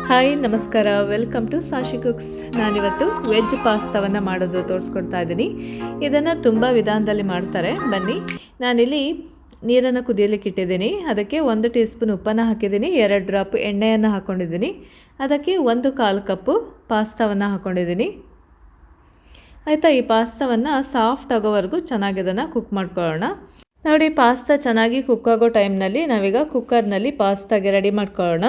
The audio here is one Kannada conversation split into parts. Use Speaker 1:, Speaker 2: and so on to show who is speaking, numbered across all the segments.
Speaker 1: ಹಾಯ್ ನಮಸ್ಕಾರ, ವೆಲ್ಕಮ್ ಟು ಸಾಶಿ ಕುಕ್ಸ್. ನಾನಿವತ್ತು ವೆಜ್ ಪಾಸ್ತಾವನ್ನು ಮಾಡೋದು ತೋರಿಸ್ಕೊಡ್ತಾ ಇದ್ದೀನಿ. ಇದನ್ನು ತುಂಬ ವಿಧಾನದಲ್ಲಿ ಮಾಡ್ತಾರೆ. ಬನ್ನಿ, ನಾನಿಲ್ಲಿ ನೀರನ್ನು ಕುದಿಯಲಿಕ್ಕೆ ಇಟ್ಟಿದ್ದೀನಿ. ಅದಕ್ಕೆ 1 ಟೀ ಸ್ಪೂನ್ ಉಪ್ಪನ್ನು ಹಾಕಿದ್ದೀನಿ, 2 ಡ್ರಾಪ್ ಎಣ್ಣೆಯನ್ನು ಹಾಕ್ಕೊಂಡಿದ್ದೀನಿ. ಅದಕ್ಕೆ 1/4 ಕಪ್ಪು ಪಾಸ್ತಾವನ್ನು ಹಾಕ್ಕೊಂಡಿದ್ದೀನಿ. ಆಯಿತಾ, ಈ ಪಾಸ್ತಾವನ್ನು ಸಾಫ್ಟ್ ಆಗೋವರೆಗೂ ಚೆನ್ನಾಗಿ ಇದನ್ನು ಕುಕ್ ಮಾಡ್ಕೊಳ್ಳೋಣ. ನೋಡಿ, ಪಾಸ್ತಾ ಚೆನ್ನಾಗಿ ಕುಕ್ ಆಗೋ ಟೈಮ್ನಲ್ಲಿ ನಾವೀಗ ಕುಕ್ಕರ್ನಲ್ಲಿ ಪಾಸ್ತಾಗೆ ರೆಡಿ ಮಾಡ್ಕೊಳ್ಳೋಣ.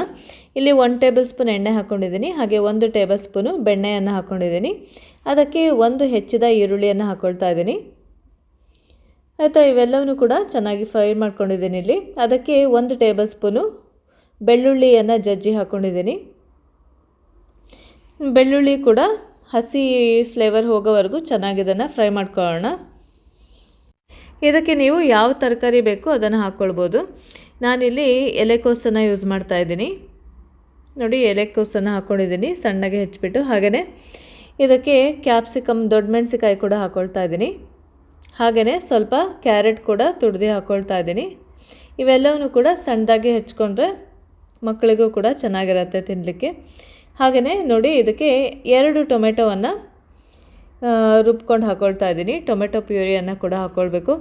Speaker 1: ಇಲ್ಲಿ 1 ಟೇಬಲ್ ಸ್ಪೂನ್ ಎಣ್ಣೆ ಹಾಕ್ಕೊಂಡಿದ್ದೀನಿ, ಹಾಗೆ 1 ಟೇಬಲ್ ಸ್ಪೂನು ಬೆಣ್ಣೆಯನ್ನು ಹಾಕ್ಕೊಂಡಿದ್ದೀನಿ. ಅದಕ್ಕೆ 1 ಹೆಚ್ಚಿದ ಈರುಳ್ಳಿಯನ್ನು ಹಾಕ್ಕೊಳ್ತಾ ಇದ್ದೀನಿ. ಆಯಿತಾ, ಇವೆಲ್ಲವನ್ನೂ ಕೂಡ ಚೆನ್ನಾಗಿ ಫ್ರೈ ಮಾಡ್ಕೊಂಡಿದ್ದೀನಿ. ಇಲ್ಲಿ ಅದಕ್ಕೆ 1 ಟೇಬಲ್ ಸ್ಪೂನು ಬೆಳ್ಳುಳ್ಳಿಯನ್ನು ಜಜ್ಜಿ ಹಾಕ್ಕೊಂಡಿದ್ದೀನಿ. ಬೆಳ್ಳುಳ್ಳಿ ಕೂಡ ಹಸಿ ಫ್ಲೇವರ್ ಹೋಗೋವರೆಗೂ ಚೆನ್ನಾಗಿ ಇದನ್ನು ಫ್ರೈ ಮಾಡ್ಕೊಳ್ಳೋಣ. ಇದಕ್ಕೆ ನೀವು ಯಾವ ತರಕಾರಿ ಬೇಕೋ ಅದನ್ನು ಹಾಕ್ಕೊಳ್ಬೋದು. ನಾನಿಲ್ಲಿ ಎಲೆಕೋಸನ್ನು ಯೂಸ್ ಮಾಡ್ತಾ ಇದ್ದೀನಿ. ನೋಡಿ, ಎಲೆಕೋಸನ್ನು ಹಾಕ್ಕೊಂಡಿದ್ದೀನಿ ಸಣ್ಣಗೆ ಹೆಚ್ಚಿಬಿಟ್ಟು. ಹಾಗೆಯೇ ಇದಕ್ಕೆ ಕ್ಯಾಪ್ಸಿಕಮ್, ದೊಡ್ಡ ಮೆಣಸಿಕಾಯಿ ಕೂಡ ಹಾಕ್ಕೊಳ್ತಾ ಇದ್ದೀನಿ. ಹಾಗೆಯೇ ಸ್ವಲ್ಪ ಕ್ಯಾರೆಟ್ ಕೂಡ ತುರಿದು ಹಾಕ್ಕೊಳ್ತಾ ಇದ್ದೀನಿ. ಇವೆಲ್ಲವನ್ನೂ ಕೂಡ ಸಣ್ಣದಾಗಿ ಹೆಚ್ಕೊಂಡ್ರೆ ಮಕ್ಕಳಿಗೂ ಕೂಡ ಚೆನ್ನಾಗಿರುತ್ತೆ ತಿನ್ನಲಿಕ್ಕೆ. ಹಾಗೆಯೇ ನೋಡಿ, ಇದಕ್ಕೆ 2 ಟೊಮೆಟೊವನ್ನು ರುಬ್ಕೊಂಡು ಹಾಕ್ಕೊಳ್ತಾ ಇದ್ದೀನಿ. ಟೊಮೆಟೊ ಪ್ಯೂರಿಯನ್ನು ಕೂಡ ಹಾಕ್ಕೊಳ್ಬೇಕು.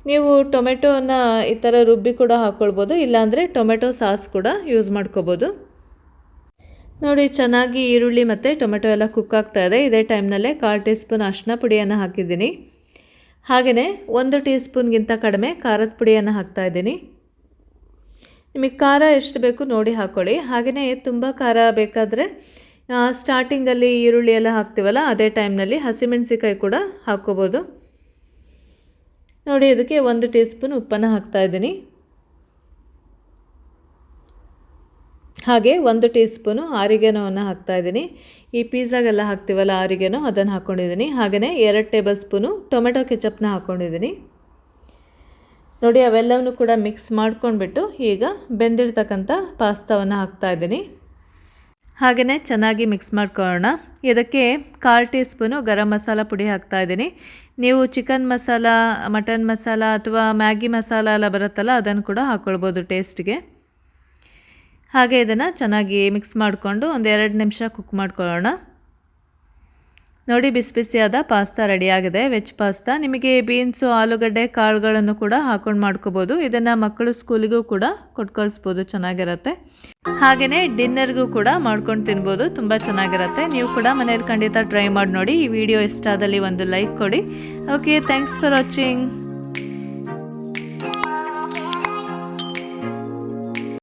Speaker 1: ನೀವು ಟೊಮೆಟೊವನ್ನು ಈ ಥರ ರುಬ್ಬಿ ಕೂಡ ಹಾಕ್ಕೊಳ್ಬೋದು, ಇಲ್ಲಾಂದರೆ ಟೊಮೆಟೊ ಸಾಸ್ ಕೂಡ ಯೂಸ್ ಮಾಡ್ಕೋಬೋದು. ನೋಡಿ, ಚೆನ್ನಾಗಿ ಈರುಳ್ಳಿ ಮತ್ತು ಟೊಮೆಟೊ ಎಲ್ಲ ಕುಕ್ ಆಗ್ತಾ ಇದೆ. ಇದೇ ಟೈಮ್ನಲ್ಲೇ 1/4 ಟೀ ಸ್ಪೂನ್ ಅರಿಶಿನ ಪುಡಿಯನ್ನು ಹಾಕಿದ್ದೀನಿ. ಹಾಗೆಯೇ 1 ಟೀ ಸ್ಪೂನ್ಗಿಂತ ಕಡಿಮೆ ಖಾರದ ಪುಡಿಯನ್ನು ಹಾಕ್ತಾಯಿದ್ದೀನಿ. ನಿಮಗೆ ಖಾರ ಎಷ್ಟು ಬೇಕು ನೋಡಿ ಹಾಕ್ಕೊಳ್ಳಿ. ಹಾಗೆಯೇ ತುಂಬ ಖಾರ ಬೇಕಾದರೆ ಸ್ಟಾರ್ಟಿಂಗಲ್ಲಿ ಈರುಳ್ಳಿ ಎಲ್ಲ ಹಾಕ್ತೀವಲ್ಲ, ಅದೇ ಟೈಮ್ನಲ್ಲಿ ಹಸಿಮೆಣಸಿಕಾಯಿ ಕೂಡ ಹಾಕ್ಕೋಬೋದು. ನೋಡಿ, ಇದಕ್ಕೆ 1 ಟೀ ಸ್ಪೂನ್ ಉಪ್ಪನ್ನು ಹಾಕ್ತಾಯಿದ್ದೀನಿ. ಹಾಗೆ 1 ಟೀ ಸ್ಪೂನು ಆರಿಗೆನೋವನ್ನು ಹಾಕ್ತಾಯಿದ್ದೀನಿ. ಈ ಪಿಜ್ಜಾಗೆಲ್ಲ ಹಾಕ್ತೀವಲ್ಲ ಆರಿಗೆನೋ, ಅದನ್ನು ಹಾಕ್ಕೊಂಡಿದ್ದೀನಿ. ಹಾಗೆಯೇ 2 ಟೇಬಲ್ ಸ್ಪೂನು ಟೊಮೆಟೊ ಕೆಚಪ್ನ ಹಾಕ್ಕೊಂಡಿದ್ದೀನಿ. ನೋಡಿ, ಅವೆಲ್ಲವನ್ನೂ ಕೂಡ ಮಿಕ್ಸ್ ಮಾಡ್ಕೊಂಡ್ಬಿಟ್ಟು ಈಗ ಬೆಂದಿರ್ತಕ್ಕಂಥ ಪಾಸ್ತಾವನ್ನು ಹಾಕ್ತಾಯಿದ್ದೀನಿ. ಹಾಗೆಯೇ ಚೆನ್ನಾಗಿ ಮಿಕ್ಸ್ ಮಾಡ್ಕೊಳ್ಳೋಣ. ಇದಕ್ಕೆ 1/4 ಟೀ ಸ್ಪೂನು ಗರಂ ಮಸಾಲ ಪುಡಿ ಹಾಕ್ತಾಯಿದ್ದೀನಿ. ನೀವು ಚಿಕನ್ ಮಸಾಲ, ಮಟನ್ ಮಸಾಲ ಅಥವಾ ಮ್ಯಾಗಿ ಮಸಾಲ ಎಲ್ಲ ಬರುತ್ತಲ್ಲ, ಅದನ್ನು ಕೂಡ ಹಾಕ್ಕೊಳ್ಬೋದು ಟೇಸ್ಟ್ಗೆ. ಹಾಗೆ ಇದನ್ನು ಚೆನ್ನಾಗಿ ಮಿಕ್ಸ್ ಮಾಡಿಕೊಂಡು ಒಂದು 2 ನಿಮಿಷ ಕುಕ್ ಮಾಡ್ಕೊಳ್ಳೋಣ. ನೋಡಿ, ಬಿಸಿ ಬಿಸಿಯಾದ ಪಾಸ್ತಾ ರೆಡಿಯಾಗಿದೆ, ವೆಜ್ ಪಾಸ್ತಾ. ನಿಮಗೆ ಬೀನ್ಸು, ಆಲೂಗಡ್ಡೆ, ಕಾಳುಗಳನ್ನು ಕೂಡ ಹಾಕೊಂಡು ಮಾಡ್ಕೋಬೋದು. ಇದನ್ನು ಮಕ್ಕಳು ಸ್ಕೂಲಿಗೂ ಕೂಡ ಕೊಟ್ಟು ಕಳಿಸ್ಬೋದು, ಚೆನ್ನಾಗಿರುತ್ತೆ. ಹಾಗೆಯೇ ಡಿನ್ನರ್ಗೂ ಕೂಡ ಮಾಡ್ಕೊಂಡು ತಿನ್ಬೋದು, ತುಂಬ ಚೆನ್ನಾಗಿರುತ್ತೆ. ನೀವು ಕೂಡ ಮನೇಲಿ ಖಂಡಿತ ಟ್ರೈ ಮಾಡಿ ನೋಡಿ. ಈ ವಿಡಿಯೋ ಇಷ್ಟ ಆದಲ್ಲಿ ಒಂದು ಲೈಕ್ ಕೊಡಿ. Okay, thanks for watching.